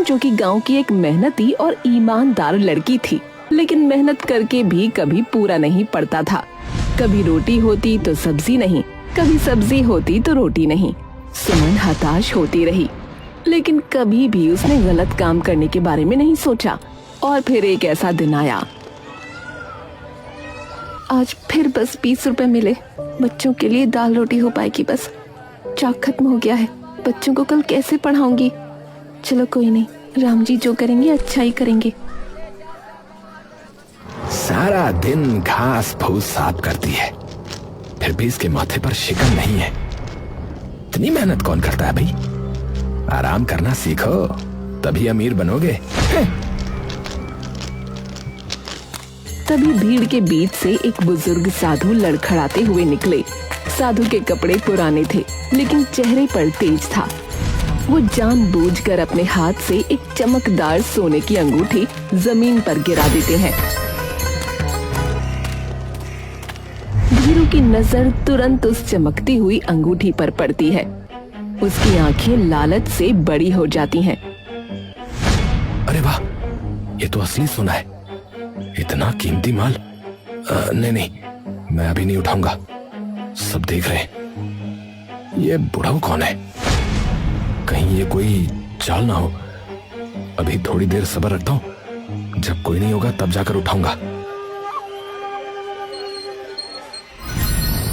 जो कि गांव की एक मेहनती और ईमानदार लड़की थी, लेकिन मेहनत करके भी कभी पूरा नहीं पड़ता था। कभी रोटी होती तो सब्जी नहीं, कभी सब्जी होती तो रोटी नहीं। सुमन हताश होती रही, लेकिन कभी भी उसने गलत काम करने के बारे में नहीं सोचा। और फिर एक ऐसा दिन आया। आज फिर बस 20 रुपए मिले, बच्चों के लिए दाल रोटी हो पाएगी। बस चाक खत्म हो गया है, बच्चों को कल कैसे पढ़ाऊंगी। चलो कोई नहीं, राम जी जो करेंगे अच्छा ही करेंगे। सारा दिन घास फूस साफ करती है, फिर भी इसके माथे पर शिकन नहीं है। इतनी मेहनत कौन करता है भाई? आराम करना सीखो, तभी अमीर बनोगे। तभी भीड़ के बीच से एक बुजुर्ग साधु लड़खड़ाते हुए निकले। साधु के कपड़े पुराने थे, लेकिन चेहरे पर तेज था। वो जानबूझकर अपने हाथ से एक चमकदार सोने की अंगूठी जमीन पर गिरा देते हैं। धीरू की नजर तुरंत उस चमकती हुई अंगूठी पर पड़ती है। उसकी आंखें लालच से बड़ी हो जाती हैं। अरे वाह, ये तो असली सोना है। इतना कीमती माल। नहीं, मैं अभी नहीं उठाऊंगा, सब देख रहे हैं। ये बुढ़ाऊ कौन है? कहीं ये कोई चाल ना हो। अभी थोड़ी देर सब्र रखता हूं, जब कोई नहीं होगा तब जाकर उठाऊंगा।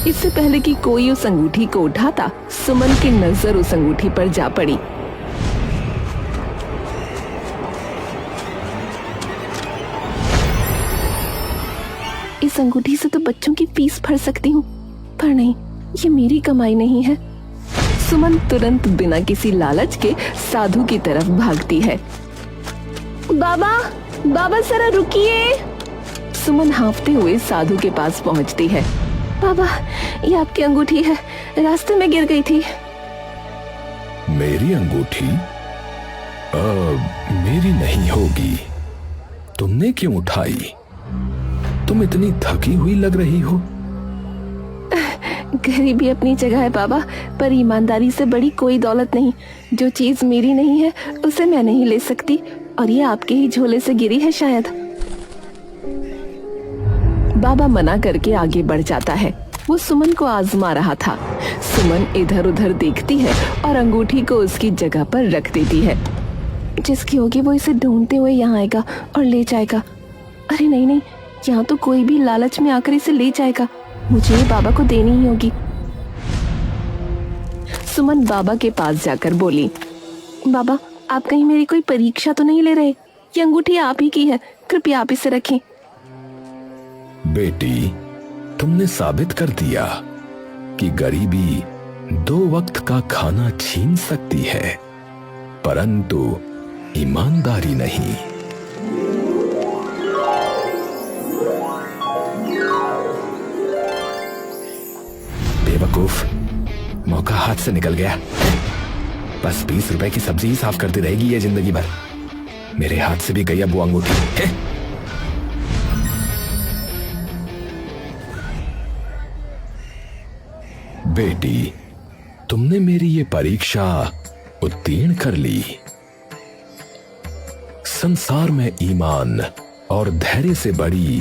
इससे पहले कि कोई उस अंगूठी को उठाता, सुमन की नजर उस अंगूठी पर जा पड़ी। इस अंगूठी से तो बच्चों की फीस भर सकती हूँ, पर नहीं, ये मेरी कमाई नहीं है। सुमन तुरंत बिना किसी लालच के साधु की तरफ भागती है। बाबा जरा रुकिए। सुमन हांफते हुए साधु के पास पहुंचती है। बाबा, ये आपकी अंगूठी है, रास्ते में गिर गई थी। मेरी अंगूठी? मेरी नहीं होगी। तुमने क्यों उठाई? तुम इतनी थकी हुई लग रही हो। गरीबी अपनी जगह है बाबा, पर ईमानदारी से बड़ी कोई दौलत नहीं। जो चीज मेरी नहीं है उसे मैं नहीं ले सकती, और ये आपके ही झोले से गिरी है शायद। बाबा मना करके आगे बढ़ जाता है। वो सुमन को आजमा रहा था। सुमन इधर उधर देखती है और अंगूठी को उसकी जगह पर रख देती है। जिसकी होगी वो इसे ढूंढते हुए यहाँ आएगा और ले जाएगा। अरे नहीं, यहाँ तो कोई भी लालच में आकर इसे ले जाएगा। मुझे ये बाबा को देनी ही होगी। सुमन बाबा के पास जाकर बोली, बाबा, आप कहीं मेरी कोई परीक्षा तो नहीं ले रहे? ये अंगूठी आप ही की है, कृपया आप इसे रखें। बेटी, तुमने साबित कर दिया कि गरीबी 2 वक्त का खाना छीन सकती है, परंतु ईमानदारी नहीं। बेवकूफ, मौका हाथ से निकल गया। बस 20 रुपए की सब्जी ही साफ करती रहेगी ये जिंदगी भर। मेरे हाथ से भी गई अब वो अंगूठी। बेटी, तुमने मेरी ये परीक्षा उत्तीर्ण कर ली। संसार में ईमान और धैर्य से बड़ी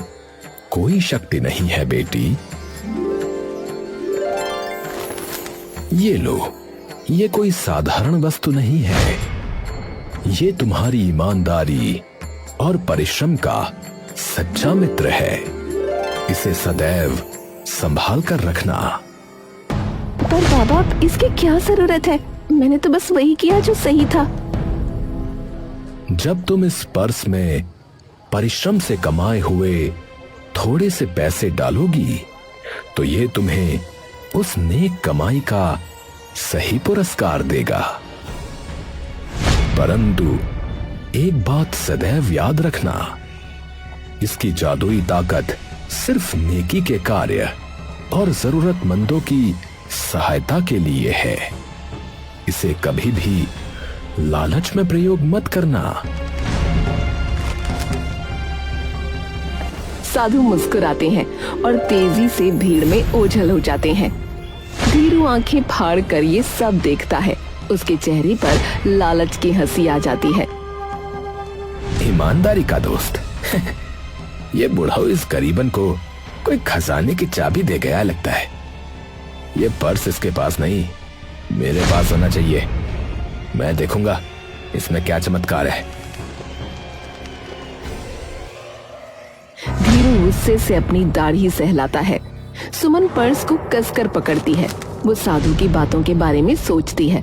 कोई शक्ति नहीं है बेटी। ये लो, ये कोई साधारण वस्तु नहीं है। ये तुम्हारी ईमानदारी और परिश्रम का सच्चा मित्र है। इसे सदैव संभाल कर रखना। पर बाबा, इसकी क्या जरूरत है? मैंने तो बस वही किया जो सही था। जब तुम इस पर्स में परिश्रम से कमाए हुए थोड़े से पैसे डालोगी, तो ये तुम्हें उस नेक कमाई का सही पुरस्कार देगा। परंतु एक बात सदैव याद रखना, इसकी जादुई ताकत सिर्फ नेकी के कार्य और जरूरतमंदों की सहायता के लिए है। इसे कभी भी लालच में प्रयोग मत करना। साधु मुस्कुराते हैं और तेजी से भीड़ में ओझल हो जाते हैं। धीरू आंखें फाड़ कर ये सब देखता है। उसके चेहरे पर लालच की हंसी आ जाती है। ईमानदारी का दोस्त। ये बुढ़ाऊ इस गरीबन को कोई खजाने की चाबी दे गया लगता है। ये पर्स इसके पास नहीं, मेरे पास होना चाहिए। मैं देखूंगा इसमें क्या चमत्कार है। धीरू गुस्से से अपनी दाढ़ी सहलाता है। सुमन पर्स को कसकर पकड़ती है। वो साधु की बातों के बारे में सोचती है।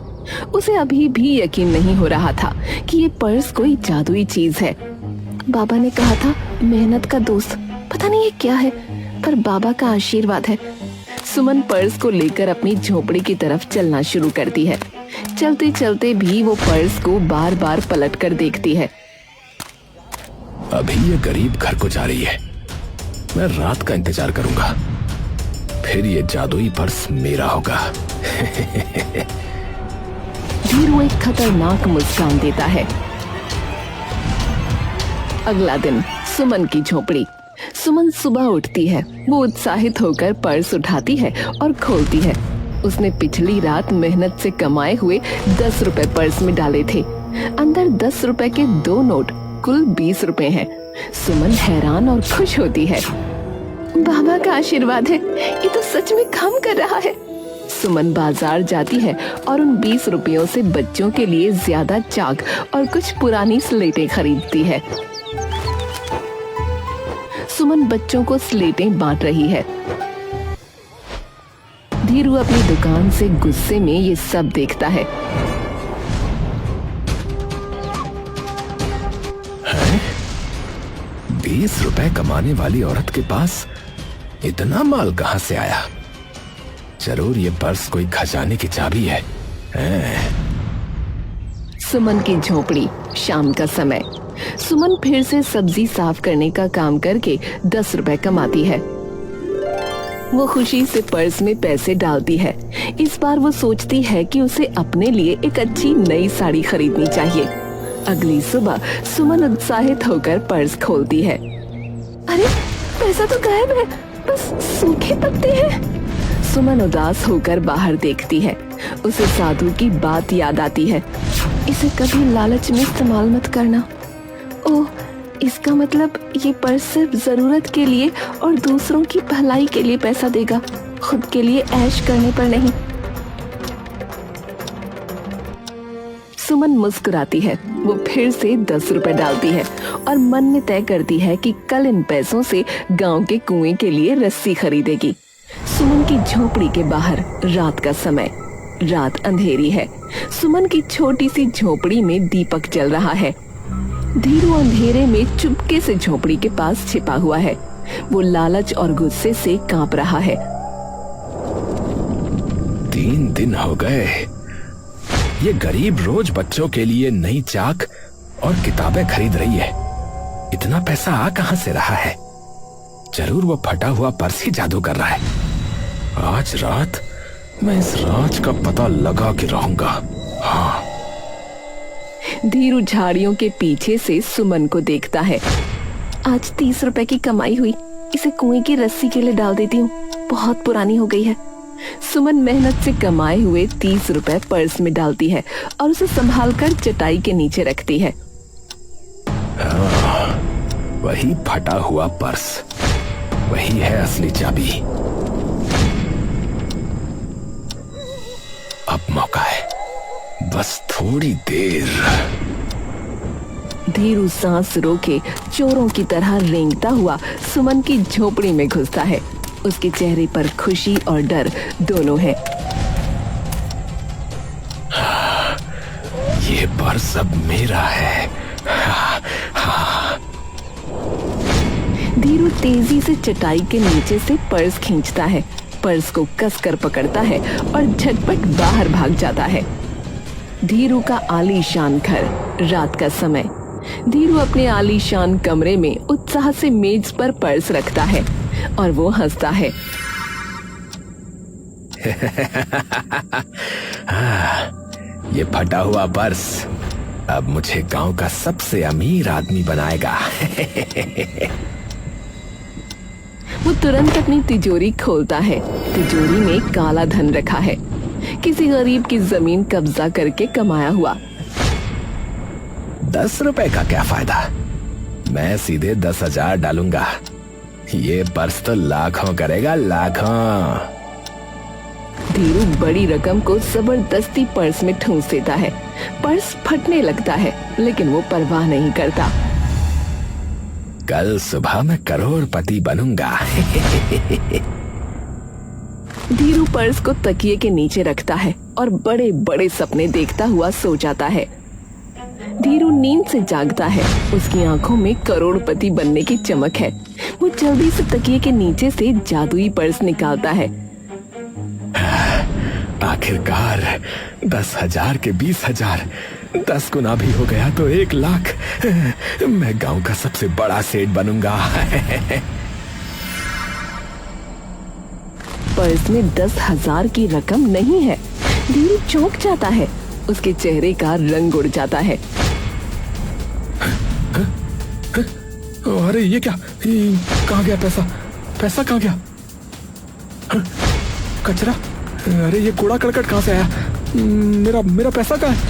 उसे अभी भी यकीन नहीं हो रहा था कि ये पर्स कोई जादुई चीज है। बाबा ने कहा था मेहनत का दोस्त, पता नहीं ये क्या है, पर बाबा का आशीर्वाद है। सुमन पर्स को लेकर अपनी झोपड़ी की तरफ चलना शुरू करती है। चलते चलते भी वो पर्स को बार बार पलट कर देखती है। अभी ये गरीब घर को जा रही है। मैं रात का इंतजार करूंगा, फिर ये जादुई पर्स मेरा होगा। धीरू एक खतरनाक मुस्कान देता है। अगला दिन सुमन की झोपड़ी। सुमन सुबह उठती है। वो उत्साहित होकर पर्स उठाती है और खोलती है। उसने पिछली रात मेहनत से कमाए हुए 10 रुपए पर्स में डाले थे। अंदर 10 रुपए के 2 नोट, कुल 20 रुपए हैं। सुमन हैरान और खुश होती है। बाबा का आशीर्वाद है, ये तो सच में काम कर रहा है। सुमन बाजार जाती है और उन 20 रुपयों से बच्चों के लिए ज्यादा चाक और कुछ पुरानी स्लेटें खरीदती है। सुमन बच्चों को स्लेटें बांट रही है। धीरू अपनी दुकान से गुस्से में ये सब देखता है। 20 रुपए कमाने वाली औरत के पास इतना माल कहां से आया? जरूर ये पर्स कोई खजाने की चाबी है। सुमन की झोपड़ी। शाम का समय। सुमन फिर से सब्जी साफ करने का काम करके 10 रुपए कमाती है। वो खुशी से पर्स में पैसे डालती है। इस बार वो सोचती है कि उसे अपने लिए एक अच्छी नई साड़ी खरीदनी चाहिए। अगली सुबह सुमन उत्साहित होकर पर्स खोलती है। अरे पैसा तो गायब है, बस सूखे पत्ते हैं। सुमन उदास होकर बाहर देखती है। उसे साधु की बात याद आती है, इसे कभी लालच में इस्तेमाल मत करना। ओह, इसका मतलब ये पर्स सिर्फ जरूरत के लिए और दूसरों की भलाई के लिए पैसा देगा, खुद के लिए ऐश करने पर नहीं। सुमन मुस्कुराती है। वो फिर से 10 रुपए डालती है और मन में तय करती है कि कल इन पैसों से गांव के कुएं के लिए रस्सी खरीदेगी। सुमन की झोपड़ी के बाहर रात का समय। रात अंधेरी है। सुमन की छोटी सी झोपड़ी में दीपक जल रहा है। धीरू अंधेरे में चुपके से झोपड़ी के पास छिपा हुआ है। वो लालच और गुस्से से कांप रहा है। 3 दिन हो गए। ये गरीब रोज बच्चों के लिए नई चाक और किताबें खरीद रही है। इतना पैसा आ कहां से रहा है? जरूर वो फटा हुआ पर्स ही जादू कर रहा है। आज रात मैं इस राज का पता लगा के रहूंगा। हाँ। धीरू झाड़ियों के पीछे से सुमन को देखता है। आज 30 रुपए की कमाई हुई, इसे कुएं की रस्सी के लिए डाल देती हूँ, बहुत पुरानी हो गई है। सुमन मेहनत से कमाए हुए 30 रुपए पर्स में डालती है और उसे संभालकर चटाई के नीचे रखती है। वही फटा हुआ पर्स, वही है असली चाबी। अब मौका है, बस थोड़ी देर। धीरू सांस रोके चोरों की तरह रेंगता हुआ सुमन की झोपड़ी में घुसता है। उसके चेहरे पर खुशी और डर दोनों है। ये पर्स अब मेरा है। धीरू तेजी से चटाई के नीचे से पर्स खींचता है, पर्स को कसकर पकड़ता है और झटपट बाहर भाग जाता है। धीरू का आलीशान घर। रात का समय। धीरू अपने आलीशान कमरे में उत्साह से मेज पर पर्स रखता है और वो हंसता है। ये फटा हुआ पर्स अब मुझे गांव का सबसे अमीर आदमी बनाएगा। वो तुरंत अपनी तिजोरी खोलता है। तिजोरी में काला धन रखा है, किसी गरीब की जमीन कब्जा करके कमाया हुआ। 10 रुपए का क्या फायदा, मैं सीधे 10,000 डालूंगा। ये पर्स तो लाखों करेगा, लाखों। धीरू बड़ी रकम को जबरदस्ती पर्स में ठूंस देता है। पर्स फटने लगता है, लेकिन वो परवाह नहीं करता। कल सुबह मैं करोड़पति बनूंगा। धीरू पर्स को तकिए के नीचे रखता है और बड़े बड़े सपने देखता हुआ सो जाता है। धीरू नींद से जागता है। उसकी आंखों में करोड़पति बनने की चमक है। वो जल्दी से तकिए के नीचे से जादुई पर्स निकालता है। आखिरकार 10,000 के 20,000, 10 गुना भी हो गया तो 1,00,000। मैं गांव का सबसे बड़ा सेठ बनूंगा। पर्स में 10,000 की रकम नहीं है। धीरू चौंक जाता है। उसके चेहरे का रंग उड़ जाता है। अरे ये क्या, कहाँ गया पैसा? पैसा कहाँ गया? कचरा, अरे ये कूड़ा करकट कहाँ से आया? मेरा पैसा कहाँ है?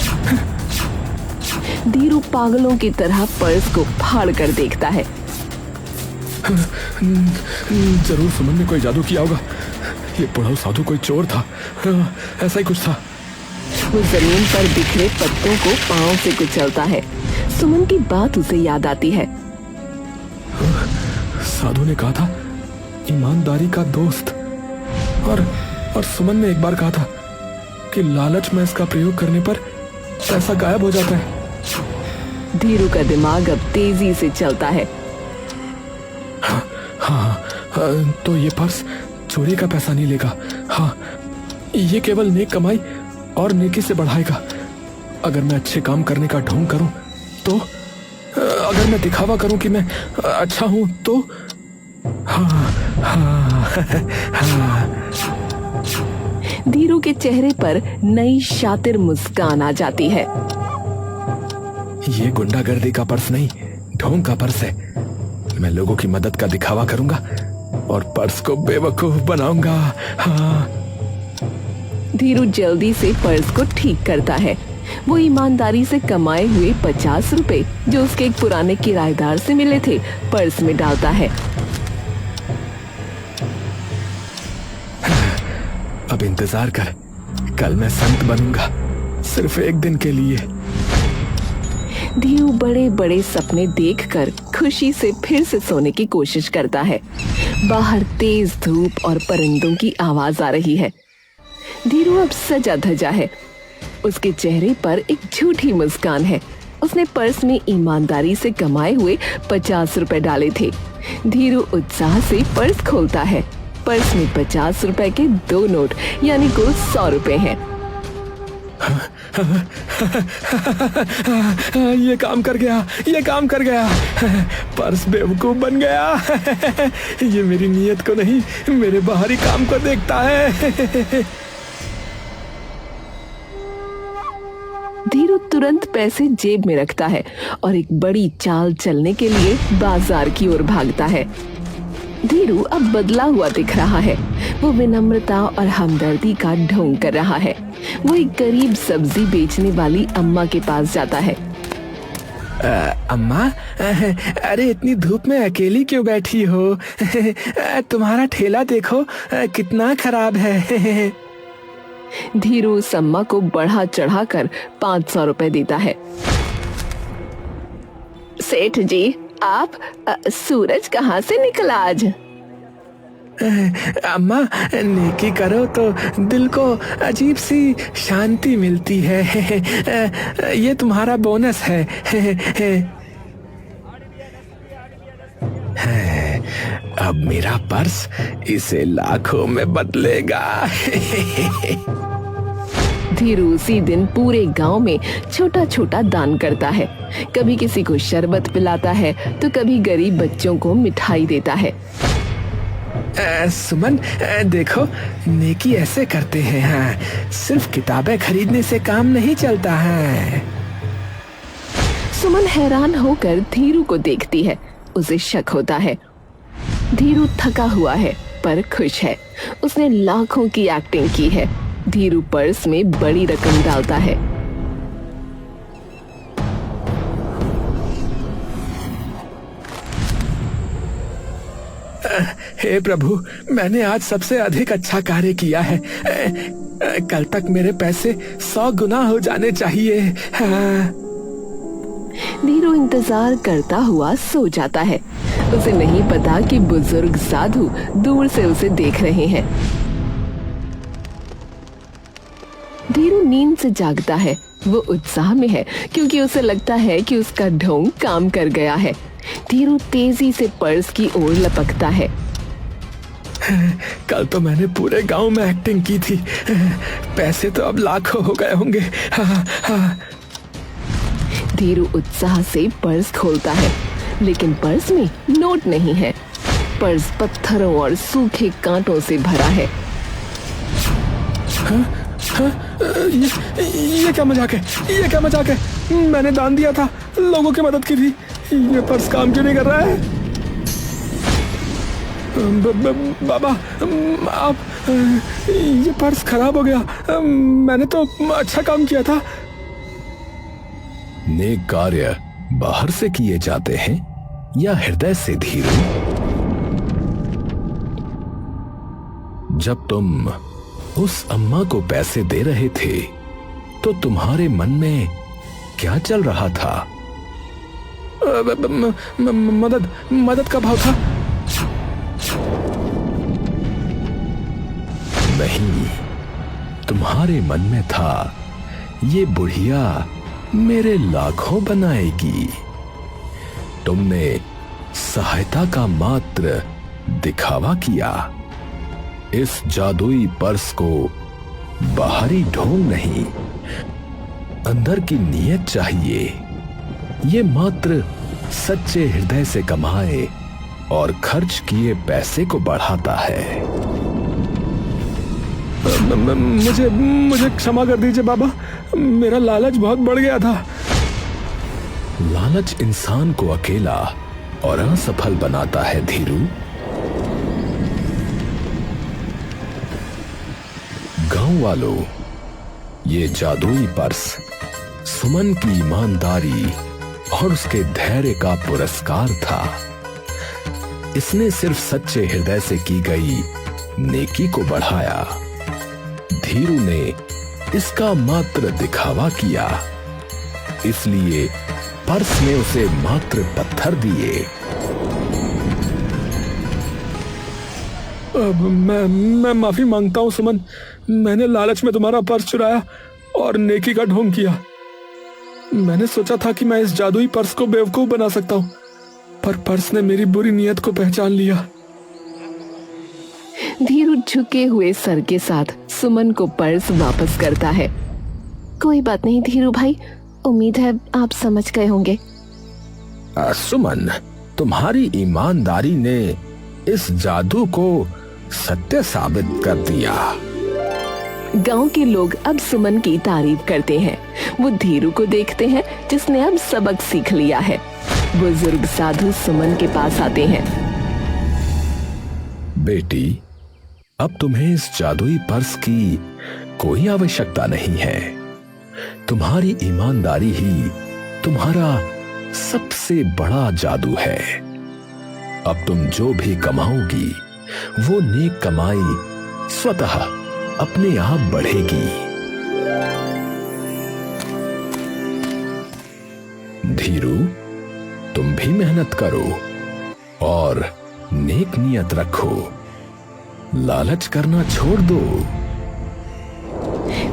धीरू पागलों की तरह पर्स को फाड़ कर देखता है। जरूर सुमन ने कोई जादू किया होगा। ये बुढ़ाऊ साधु कोई चोर था, ऐसा ही कुछ था। वो जमीन पर बिखरे पत्तों को पांव से कुचलता है। सुमन की बात उसे याद आती है। साधु ने कहा था ईमानदारी का दोस्त, और सुमन ने एक बार कहा था कि लालच में इसका प्रयोग करने पर पैसा गायब हो जाता है। धीरू का दिमाग अब तेजी से चलता है। हाँ, तो ये पर्स चोरी का पैसा नहीं लेगा। हाँ, ये केवल नेक कमाई और नेकी से बढ़ाएगा। अगर मैं अच्छे काम करने का ढोंग करूं तो, अगर मैं दिखावा करूं कि मैं अच्छा हूं तो, धीरू के चेहरे पर नई शातिर मुस्कान आ जाती है। ये गुंडागर्दी का पर्स नहीं, ढोंग का पर्स है। मैं लोगों की मदद का दिखावा करूंगा और पर्स को बेवकूफ बनाऊंगा। हाँ। धीरू जल्दी से पर्स को ठीक करता है। वो ईमानदारी से कमाए हुए 50 रुपए जो उसके एक पुराने किराएदार से मिले थे पर्स में डालता है। अब इंतजार कर, कल मैं संत बनूंगा, सिर्फ एक दिन के लिए। धीरू बड़े बड़े सपने देखकर खुशी से फिर से सोने की कोशिश करता है। बाहर तेज धूप और परिंदों की आवाज आ रही है। धीरू अब सजा धजा है। उसके चेहरे पर एक झूठी मुस्कान है। उसने पर्स में ईमानदारी से कमाए हुए 50 रुपए डाले थे। धीरू उत्साह से पर्स खोलता है। पर्स में 50 रुपए के 2 नोट यानी कुल 100 रुपए हैं। ये काम कर गया, ये काम कर गया। पर्स बेवकूफ बन गया। ये मेरी नीयत को नहीं, मेरे बाहरी काम को देखता है। धीरू तुरंत पैसे जेब में रखता है और एक बड़ी चाल चलने के लिए बाजार की ओर भागता है। धीरू अब बदला हुआ दिख रहा है। वो विनम्रता और हमदर्दी का ढोंग कर रहा है। वो एक गरीब सब्जी बेचने वाली अम्मा के पास जाता है। अम्मा, अरे इतनी धूप में अकेली क्यों बैठी हो? तुम्हारा ठेला देखो कितना खराब है। धीरू उस अम्मा को बढ़ा चढ़ाकर 500 रुपए देता है। सेठ जी, आप सूरज कहाँ से निकला आज? अम्मा, नेकी करो तो दिल को अजीब सी शांति मिलती है। ये तुम्हारा बोनस है। अब मेरा पर्स इसे लाखों में बदलेगा। धीरू उसी दिन पूरे गांव में छोटा छोटा दान करता है। कभी किसी को शरबत पिलाता है तो कभी गरीब बच्चों को मिठाई देता है। सुमन, देखो नेकी ऐसे करते हैं। हाँ, सिर्फ किताबें खरीदने से काम नहीं चलता है। सुमन हैरान होकर धीरू को देखती है। उसे शक होता है। धीरू थका हुआ है पर खुश है। उसने लाखों की एक्टिंग की है। धीरू पर्स में बड़ी रकम डालता है। हे प्रभु, मैंने आज सबसे अधिक अच्छा कार्य किया है। कल तक मेरे पैसे 100 गुना हो जाने चाहिए। हाँ। धीरू इंतजार करता हुआ सो जाता है। उसे नहीं पता कि बुजुर्ग साधु दूर से उसे देख रहे हैं। धीरू नींद से जागता है। वो उत्साह में है क्योंकि उसे लगता है कि उसका ढोंग काम कर गया है। धीरू तेजी से पर्स की ओर लपकता है। कल तो मैंने पूरे गांव में एक्टिंग की थी। पैसे तो अब लाखों हो गए होंगे। हाँ, हाँ। धीरू उत्साह से पर्स खोलता है, लेकिन पर्स में नोट नहीं है। पर्स पत्थरों और सूखे कांटों से भरा है। ये क्या मजाक है? ये क्या मजाक है? मैंने दान दिया था, लोगों की मदद की थी। ये पर्स काम क्यों नहीं कर रहा है? बाबा, आप, ये पर्स खराब हो गया। मैंने तो अच्छा काम किया था। नेक कार्य बाहर से किए जाते हैं या हृदय से धीरू? जब तुम उस अम्मा को पैसे दे रहे थे तो तुम्हारे मन में क्या चल रहा था? मदद का भाव था। नहीं, तुम्हारे मन में था ये बुढ़िया मेरे लाखों बनाएगी। तुमने सहायता का मात्र दिखावा किया। इस जादुई पर्स को बाहरी ढोंग नहीं, अंदर की नीयत चाहिए। ये मात्र सच्चे हृदय से कमाए और खर्च किए पैसे को बढ़ाता है। मुझे क्षमा कर दीजिए बाबा, मेरा लालच बहुत बढ़ गया था। लालच इंसान को अकेला और असफल बनाता है धीरू। गांव वालों, ये जादुई पर्स सुमन की ईमानदारी और उसके धैर्य का पुरस्कार था। इसने सिर्फ सच्चे हृदय से की गई नेकी को बढ़ाया। धीरू ने इसका मात्र दिखावा किया, इसलिए पर्स ने उसे मात्र पत्थर दिए। मैं माफी मांगता हूं सुमन, मैंने लालच में तुम्हारा पर्स चुराया और नेकी का ढोंग किया। मैंने सोचा था कि मैं इस जादुई पर्स को बेवकूफ बना सकता हूं, पर पर्स ने मेरी बुरी नीयत को पहचान लिया। धीरू झुके हुए सर के साथ सुमन को पर्स वापस करता है। कोई बात नहीं धीरू भाई, उम्मीद है आप समझ गए होंगे। सुमन, तुम्हारी ईमानदारी ने इस जादू को सत्य साबित कर दिया। गांव के लोग अब सुमन की तारीफ करते हैं। वो धीरू को देखते हैं जिसने अब सबक सीख लिया है। बुजुर्ग साधु सुमन के पास आते हैं। बेटी, अब तुम्हें इस जादुई पर्स की कोई आवश्यकता नहीं है। तुम्हारी ईमानदारी ही तुम्हारा सबसे बड़ा जादू है। अब तुम जो भी कमाओगी वो नेक कमाई स्वतः अपने आप बढ़ेगी। धीरू, तुम भी मेहनत करो और नेक नियत रखो। लालच करना छोड़ दो।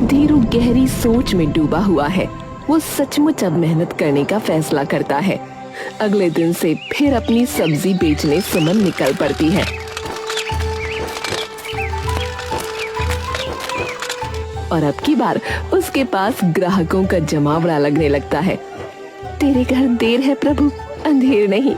धीरू गहरी सोच में डूबा हुआ है। वो सचमुच अब मेहनत करने का फैसला करता है। अगले दिन से फिर अपनी सब्जी बेचने सुमन निकल पड़ती है। और अब की बार उसके पास ग्राहकों का जमावड़ा लगने लगता है। तेरे घर देर है प्रभु, अंधेर नहीं।